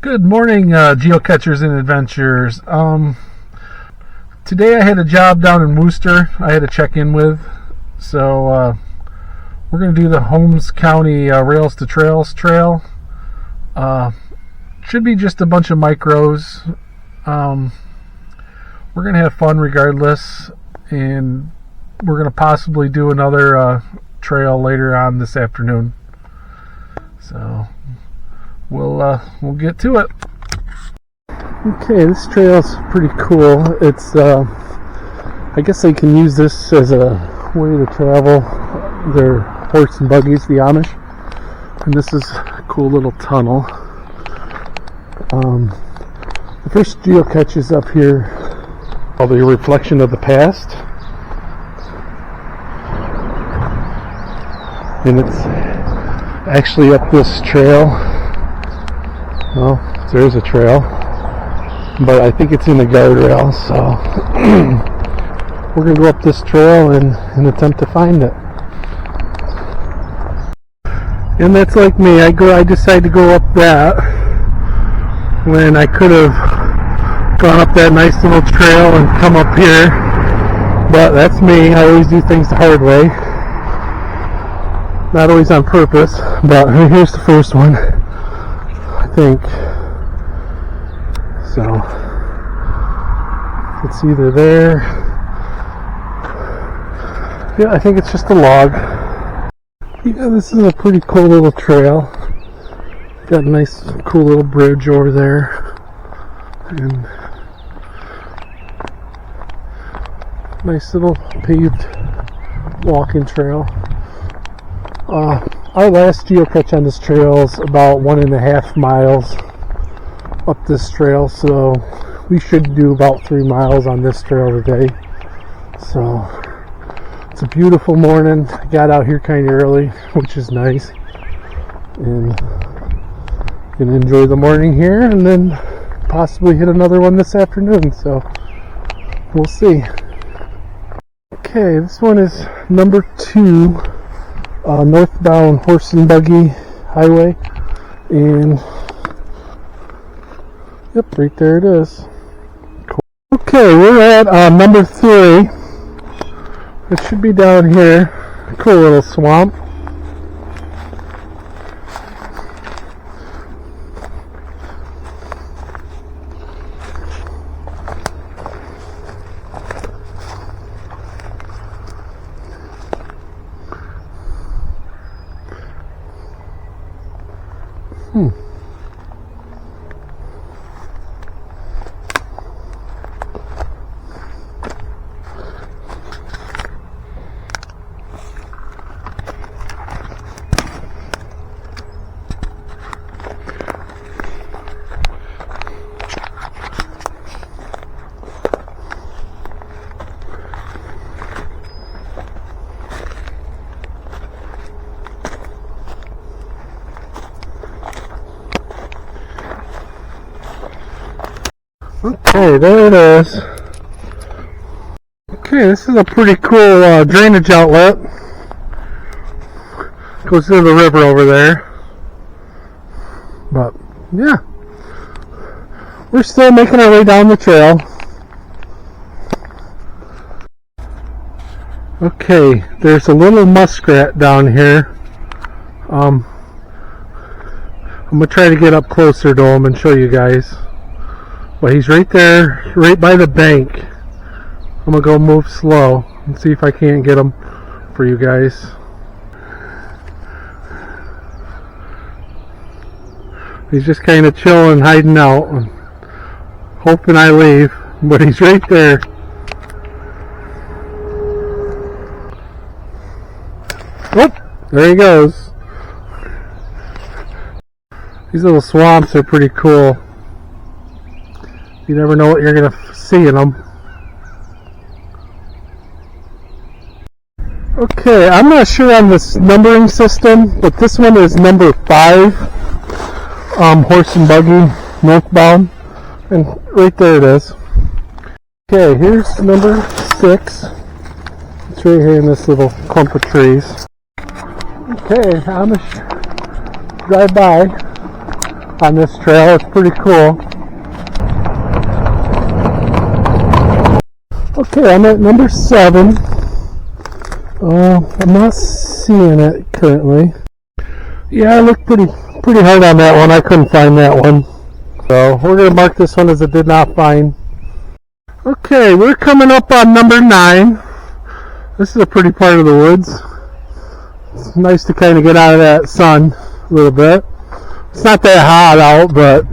Good morning, geocachers and adventurers. Today I had a job down in Wooster I had to check in with, so we're going to do the Holmes County Rails to Trails Trail. Should be just a bunch of micros. We're going to have fun regardless, and we're going to possibly do another trail later on this afternoon. So we'll get to it. Okay, this trail's pretty cool. It's I guess they can use this as a way to travel their horse and buggies, the Amish. And this is a cool little tunnel. The first geocache is up here, probably a reflection of the past. And it's actually up this trail. Well, there's a trail, but I think it's in the guardrail, so we're going to go up this trail and attempt to find it. And that's like me, I decide to go up that when I could have gone up that nice little trail and come up here, but that's me. I always do things the hard way, not always on purpose. But here's the first one, I think. So it's either there. Yeah, I think it's just a log. Yeah, this is a pretty cool little trail. Got a nice cool little bridge over there, and nice little paved walking trail. Our last geocache on this trail is about 1.5 miles up this trail, so we should do about 3 miles on this trail today. So it's a beautiful morning. I got out here kind of early, which is nice, and gonna enjoy the morning here and then possibly hit another one this afternoon, so we'll see. Okay, this one is number 2, northbound horse and buggy highway, and yep, right there it is. Cool. Okay, we're at number 3. It should be down here. A cool little swamp. Okay, there it is. Okay, this is a pretty cool drainage outlet. Goes to the river over there. But, yeah. We're still making our way down the trail. Okay, there's a little muskrat down here. I'm going to try to get up closer to him and show you guys. But he's right there, right by the bank. I'm going to go move slow and see if I can't get him for you guys. He's just kind of chilling, hiding out, and hoping I leave, but he's right there. Oh, there he goes. These little swamps are pretty cool. You never know what you're going to see in them. Okay, I'm not sure on this numbering system, but this one is number 5. Horse and buggy, northbound. And right there it is. Okay, here's number 6. It's right here in this little clump of trees. Okay, I'm going to drive by. on this trail. It's pretty cool. Okay, I'm at number 7. I'm not seeing it currently. Yeah, I looked pretty hard on that one. I couldn't find that one. So we're going to mark this one as a did not find. Okay, we're coming up on number 9. This is a pretty part of the woods. It's nice to kind of get out of that sun a little bit. It's not that hot out, but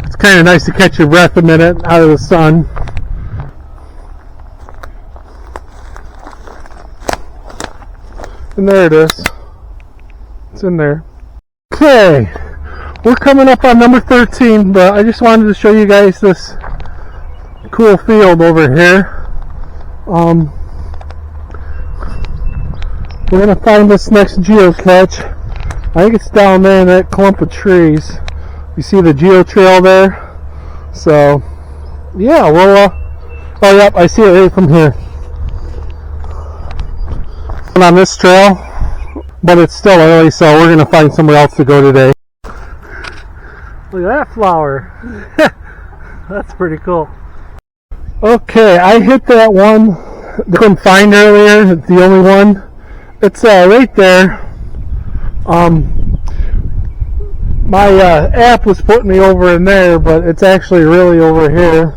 it's kind of nice to catch your breath a minute out of the sun. And there it is. It's in there. Okay, we're coming up on number 13, but I just wanted to show you guys this cool field over here. We're going to find this next geocache. I think it's down there in that clump of trees. You see the geo trail there? So, yeah, we'll, oh yep, I see it right from here. On this trail, but it's still early, so we're going to find somewhere else to go today. Look at that flower. That's pretty cool. Okay, I hit that one that I couldn't find earlier. It's the only one. It's right there. My app was putting me over in there, but it's actually really over here.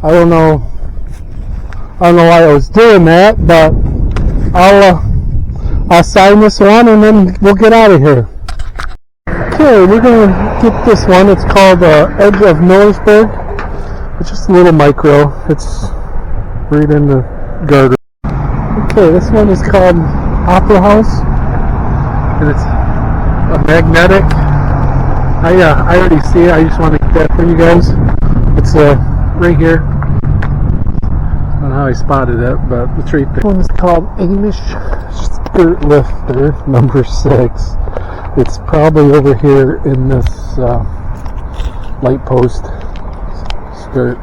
I don't know why I was doing that, but I'll sign this one and then we'll get out of here. Okay, we're gonna get this one. It's called Edge of Millersburg. It's just a little micro. It's right in the garden. Okay, this one is called Opera House, and it's a magnetic. I already see it. I just want to get that for you guys. It's right here. I don't know how I spotted it, but it's right there. This one is called Amish Skirt Lifter, number 6. It's probably over here in this light post skirt.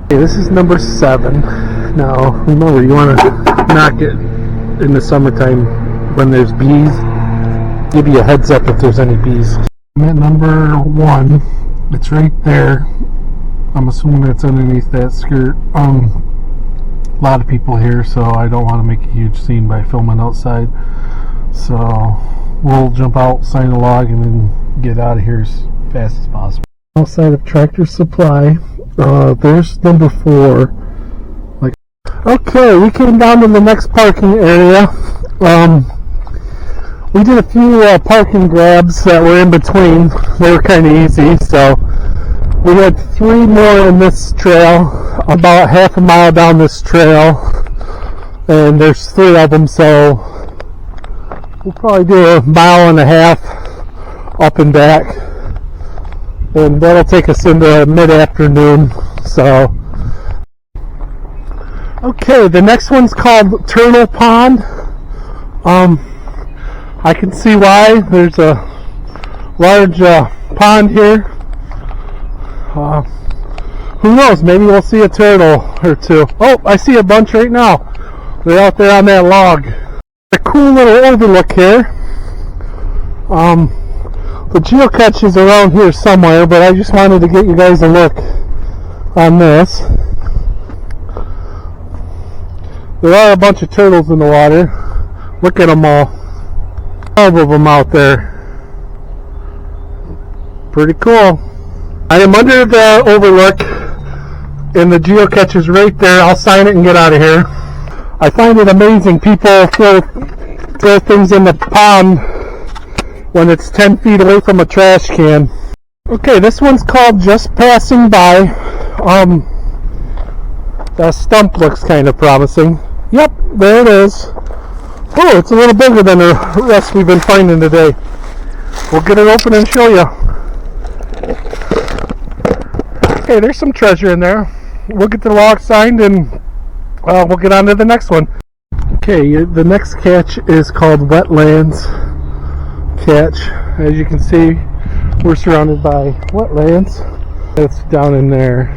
Okay, this is number 7. Now, remember, you want to knock it in the summertime when there's bees. Give you a heads up if there's any bees. I'm at number 1. It's right there. I'm assuming that's underneath that skirt. A lot of people here, so I don't want to make a huge scene by filming outside. So we'll jump out, sign a log, and then get out of here as fast as possible. Outside of Tractor Supply, there's number 4. Okay, we came down to the next parking area. We did a few parking grabs that were in between. They were kind of easy, so we had 3 more in this trail, about half a mile down this trail, and there's 3 of them, so we'll probably do a mile and a half up and back, and that'll take us into mid-afternoon. So okay, the next one's called Turtle Pond. I can see why. There's a large pond here. Who knows, maybe we'll see a turtle or 2. Oh, I see a bunch right now. They're out there on that log. A cool little overlook here. The geocache is around here somewhere, but I just wanted to get you guys a look on this. There are a bunch of turtles in the water. Look at them all. 12 of them out there. Pretty cool. I am under the overlook, and the geocache is right there. I'll sign it and get out of here. I find it amazing. People throw things in the pond when it's 10 feet away from a trash can. Okay, this one's called Just Passing By. The stump looks kind of promising. Yep, there it is. Oh, it's a little bigger than the rest we've been finding today. We'll get it open and show you. Okay, there's some treasure in there. We'll get the log signed and we'll get on to the next one. Okay, the next cache is called Wetlands Cache. As you can see, we're surrounded by wetlands. It's down in there.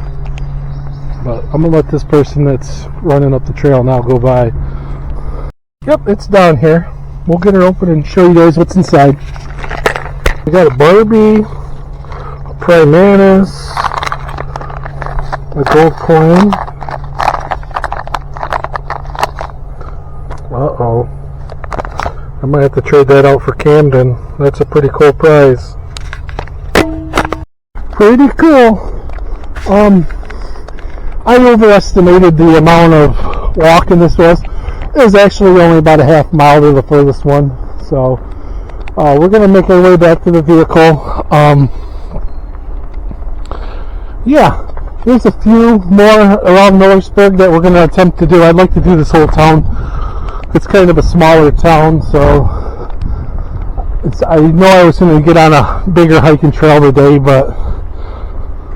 But I'm going to let this person that's running up the trail now go by. Yep, it's down here. We'll get her open and show you guys what's inside. We got a Barbie, a Primanus, a gold coin. Uh-oh. I might have to trade that out for Camden. That's a pretty cool prize. Pretty cool. I overestimated the amount of walking this was. It was actually only about a half mile to the furthest one. So we're going to make our way back to the vehicle. Yeah, there's a few more around Millersburg that we're going to attempt to do. I'd like to do this whole town. It's kind of a smaller town, so I know I was going to get on a bigger hiking trail today, but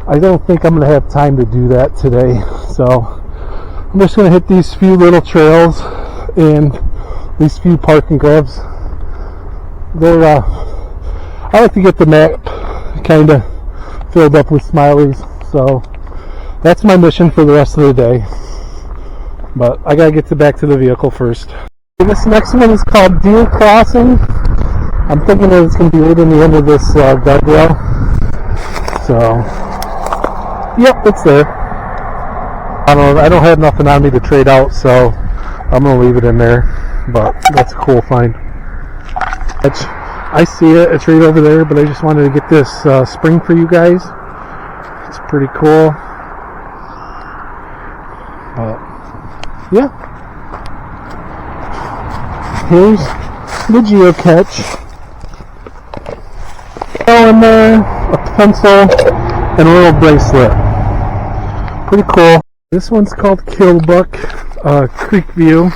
I don't think I'm going to have time to do that today. So I'm just going to hit these few little trails and these few park and grabs. I like to get the map kind of filled up with smileys, so that's my mission for the rest of the day. But I gotta get back to the vehicle first. This next one is called Geocacheing. I'm thinking that it's going to be right in the end of this guardrail. So, yep, it's there. I don't have nothing on me to trade out, so I'm going to leave it in there. But that's a cool find. I see it. It's right over there, but I just wanted to get this spring for you guys. It's pretty cool. Yeah. Here's the geocache. Oh, in there, a pencil, and a little bracelet. Pretty cool. This one's called Killbuck Creek View.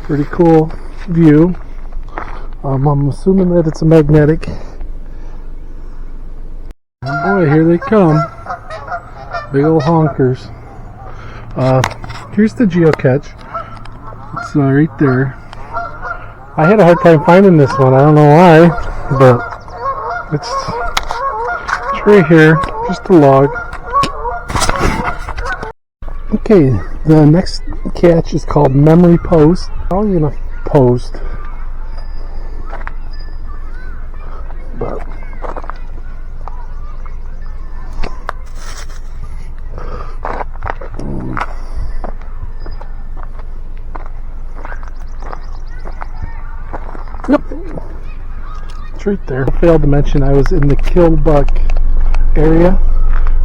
Pretty cool view. I'm assuming that it's a magnetic. Oh boy, here they come. Big old honkers. Here's the geocache. It's right there. I had a hard time finding this one. I don't know why, but it's right here. Just a log. Okay, the next catch is called Memory Post. How are you gonna post? But yep, it's right there. I failed to mention I was in the Killbuck area,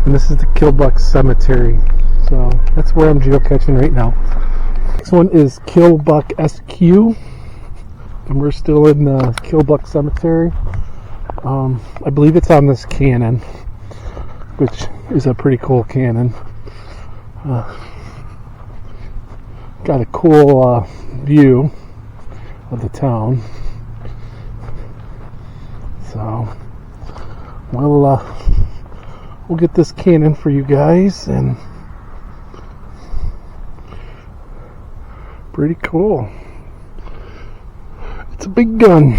and this is the Killbuck Cemetery. So that's where I'm geocaching right now. This one is Killbuck SQ, and we're still in the Killbuck Cemetery. I believe it's on this cannon, which is a pretty cool cannon. Got a cool view of the town. So we'll get this cannon for you guys, and pretty cool. It's a big gun.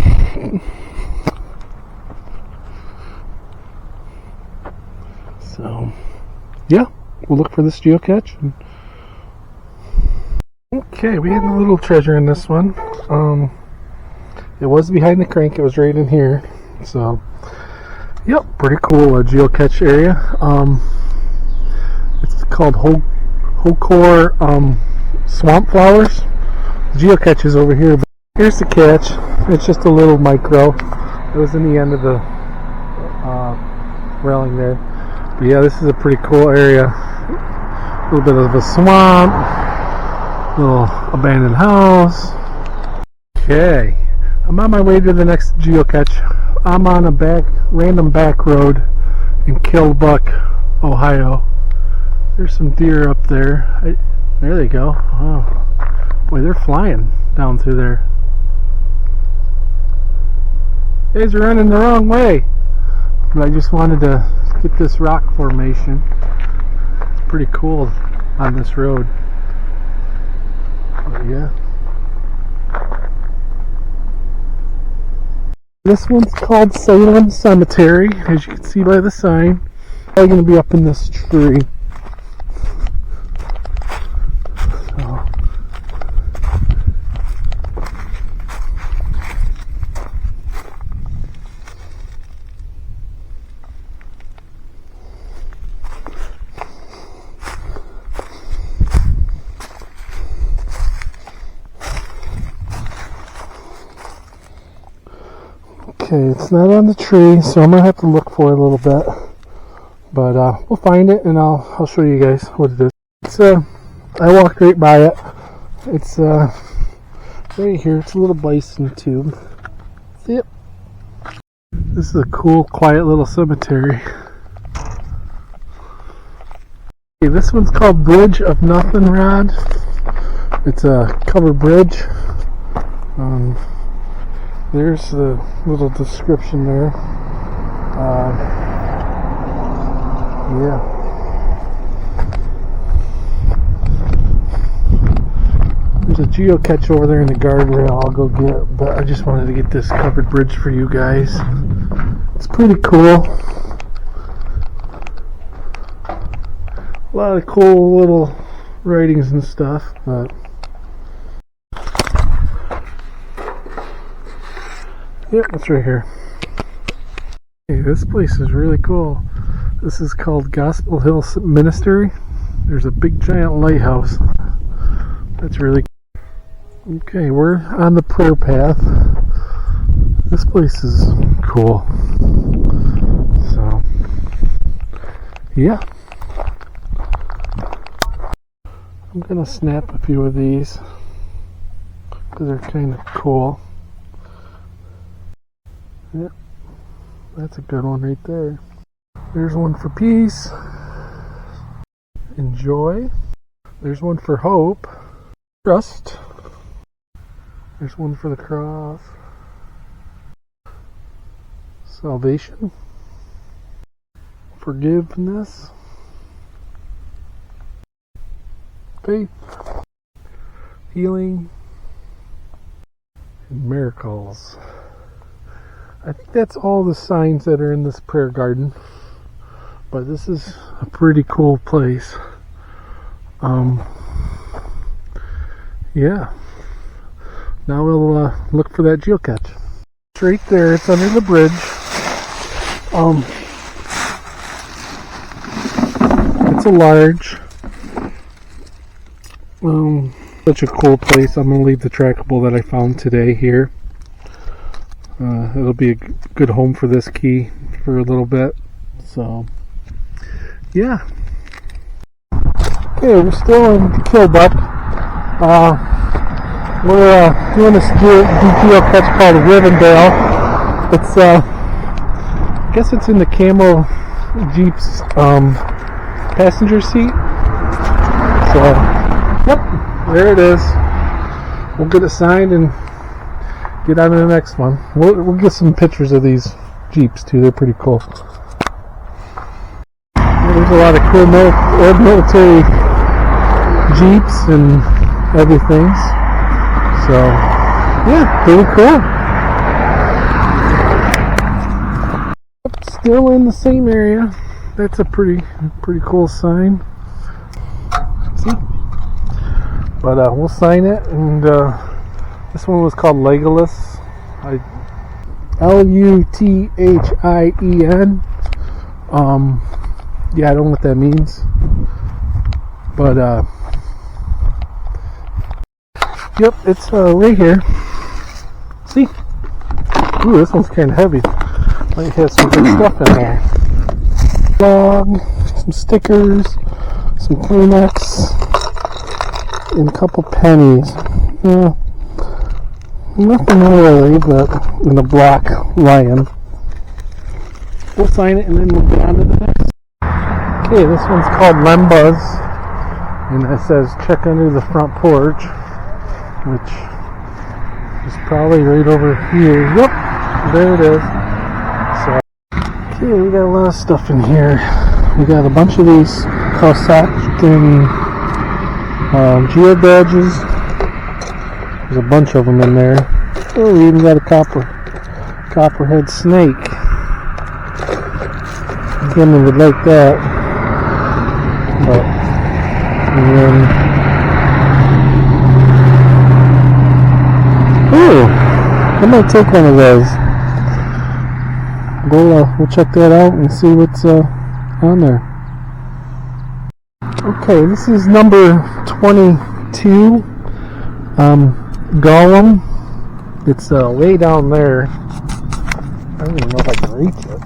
So yeah, we'll look for this geocache. Okay, we had a little treasure in this one. It was behind the crank. It was right in here. So yep, pretty cool geocache area. It's called Hokor Swamp Flowers. The geocache is over here, but here's the catch. It's just a little micro. It was in the end of the railing there. But yeah, this is a pretty cool area. A little bit of a swamp, little abandoned house. Okay, I'm on my way to the next geocache. I'm on a random back road in Killbuck, Ohio. There's some deer up there. There they go. Oh, boy, they're flying down through there. You guys are running the wrong way. But I just wanted to get this rock formation. It's pretty cool on this road. But yeah. This one's called Salem Cemetery, as you can see by the sign. Probably going to be up in this tree. So, Okay, it's not on the tree, so I'm gonna have to look for it a little bit. But we'll find it, and I'll show you guys what it is. It's I walked right by it. It's right here. It's a little bison tube. See it? This is a cool, quiet little cemetery. Okay, this one's called Bridge of Nothing Rod. It's a covered bridge. There's the little description there. Yeah. There's a geocache over there in the guardrail I'll go get, but I just wanted to get this covered bridge for you guys. It's pretty cool. A lot of cool little writings and stuff, but yep, it's right here. Hey, this place is really cool. This is called Gospel Hill Ministry. There's a big giant lighthouse. That's really cool. Okay, we're on the prayer path. This place is cool. So, yeah. I'm gonna snap a few of these because they're kind of cool. Yep, that's a good one right there. There's one for peace, enjoy. There's one for hope, trust. There's one for the cross, salvation, forgiveness, faith, healing, and miracles. I think that's all the signs that are in this prayer garden, but this is a pretty cool place. Yeah. Now we'll look for that geocache. It's right there. It's under the bridge. It's a large. Such a cool place. I'm gonna leave the trackable that I found today here. It'll be a good home for this key for a little bit. So, yeah. Okay, we're still in Kilbuck. We're doing this geocache called Rivendell. It's I guess it's in the Camel Jeep's passenger seat. So, yep, there it is. We'll get it signed and get on to the next one. We'll get some pictures of these Jeeps too. They're pretty cool. There's a lot of cool military Jeeps and everything. So, yeah, pretty cool. Still in the same area. That's a pretty cool sign. See? But we'll sign it, and this one was called Legolas. Luthin. Yeah, I don't know what that means. But yep, it's right here. See? Ooh, this one's kind of heavy. Might have some good stuff in there. Log, some stickers, some Kleenex, and a couple pennies. Yeah, nothing really, but in a black lion. We'll sign it and then we'll get on to the next. Okay, this one's called Lembuzz, and it says check under the front porch, which is probably right over here. Yep, there it is. So, okay, we got a lot of stuff in here. We got a bunch of these Cossack and geo badges. There's a bunch of them in there. Oh, we even got a copperhead snake. Women would like that. But, and then, ooh, I might take one of those. We'll check that out and see what's on there. Okay, this is number 22. Gollum. It's way down there. I don't even know if I can reach it.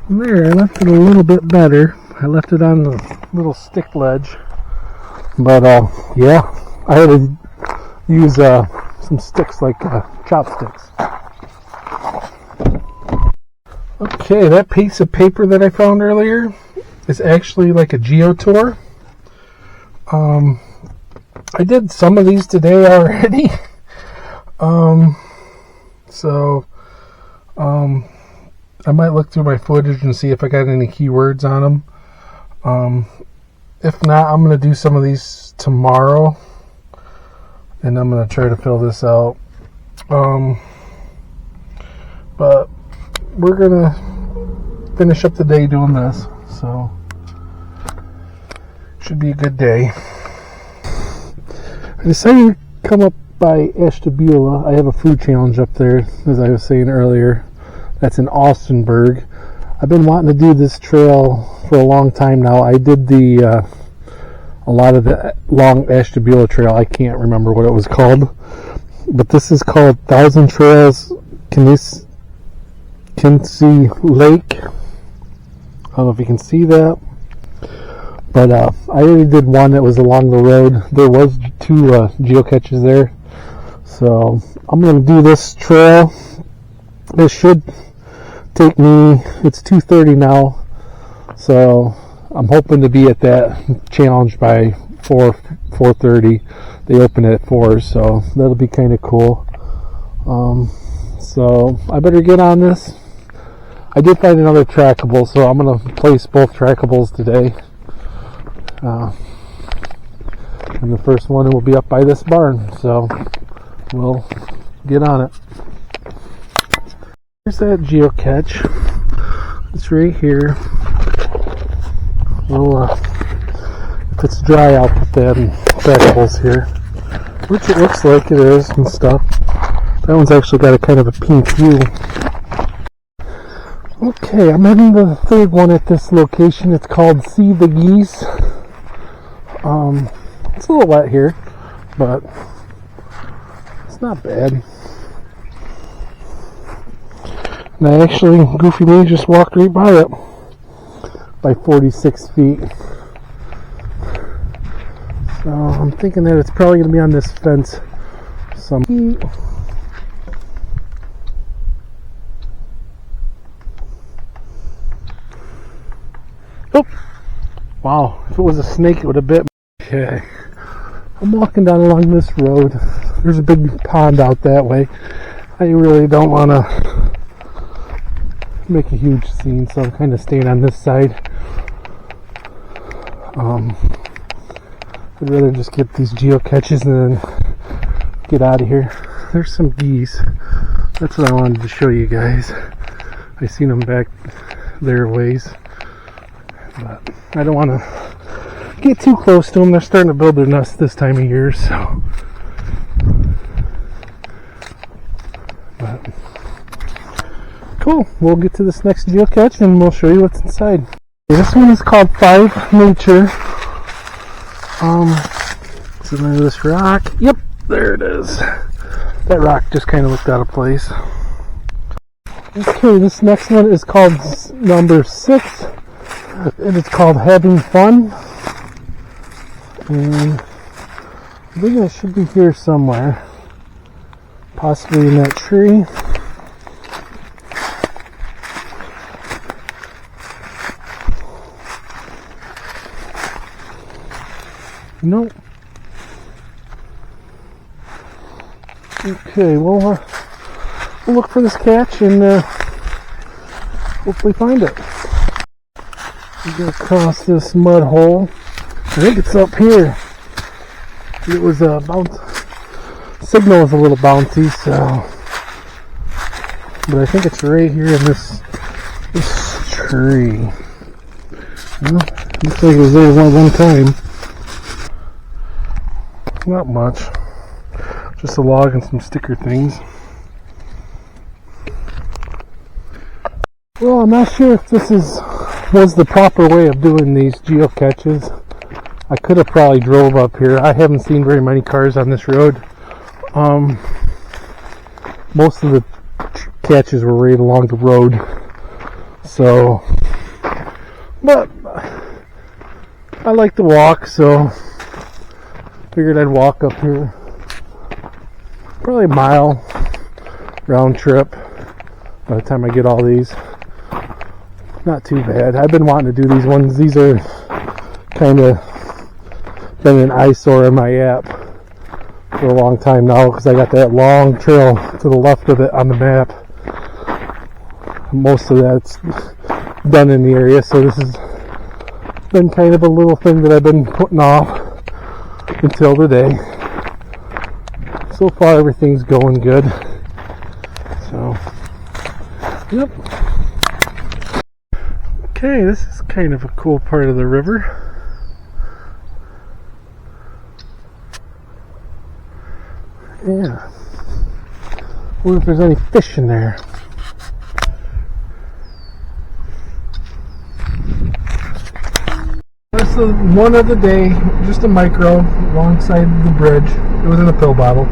There, I left it a little bit better. I left it on the little stick ledge. But, yeah, I had to use some sticks like chopsticks. Okay, that piece of paper that I found earlier is actually like a geotour. I did some of these today already. I might look through my footage and see if I got any keywords on them. If not, I'm going to do some of these tomorrow, and I'm going to try to fill this out. But we're going to finish up the day doing this, so should be a good day. I decided to come up by Ashtubula. I have a food challenge up there, as I was saying earlier. That's in Austinburg. I've been wanting to do this trail for a long time now. I did a lot of the long Ashtubula trail. I can't remember what it was called, but this is called Thousand Trails Kinsey Lake. I don't know if you can see that, but I already did one that was along the road. There was 2 geocaches there, so I'm going to do this trail. It should take me, it's 2:30 now, so I'm hoping to be at that challenge by 4:30. They open at 4, so that'll be kind of cool. So I better get on this. I did find another trackable, so I'm going to place both trackables today. And the first one will be up by this barn, so we'll get on it. Here's that geocache. It's right here. Well, if it's dry, I'll put that in trackables here, which it looks like it is and stuff. That one's actually got a kind of a pink hue. Okay, I'm heading to the third one at this location. It's called See the Geese. It's a little wet here, but it's not bad. And I actually, goofy me, just walked right by it by 46 feet. So I'm thinking that it's probably going to be on this fence some feet. Oh! Wow, if it was a snake it would have bit me. Okay. I'm walking down along this road. There's a big pond out that way. I really don't want to make a huge scene, so I'm kind of staying on this side. I'd rather just get these geocaches and then get out of here. There's some geese. That's what I wanted to show you guys. I seen them back there ways, but I don't want to get too close to them. They're starting to build their nest this time of year, so. But cool. We'll get to this next geocache and we'll show you what's inside. This one is called 5 Nature. What's the name of this rock? Yep, there it is. That rock just kind of looked out of place. Okay, this next one is called number 6, and it's called Having Fun. And I think it should be here somewhere, possibly in that tree. Nope. Okay, well, we'll look for this catch and hopefully find it. We go across this mud hole. I think it's up here. It was a bounce. Signal was a little bouncy, so. But I think it's right here in this tree. Well, looks like it was there one time. Not much. Just a log and some sticker things. Well, I'm not sure if this was the proper way of doing these geocaches. I could have probably drove up here. I haven't seen very many cars on this road. Most of the catches were right along the road. So, but I like to walk, so figured I'd walk up here. Probably a mile round trip by the time I get all these. Not too bad. I've been wanting to do these ones. These are kind of been an eyesore in my app for a long time now because I got that long trail to the left of it on the map. Most of that's done in the area, so this has been kind of a little thing that I've been putting off until today. So far everything's going good. So, yep. Okay, this is kind of a cool part of the river. Yeah. Wonder if there's any fish in there. This is one of the day, just a micro alongside the bridge. It was in a pill bottle.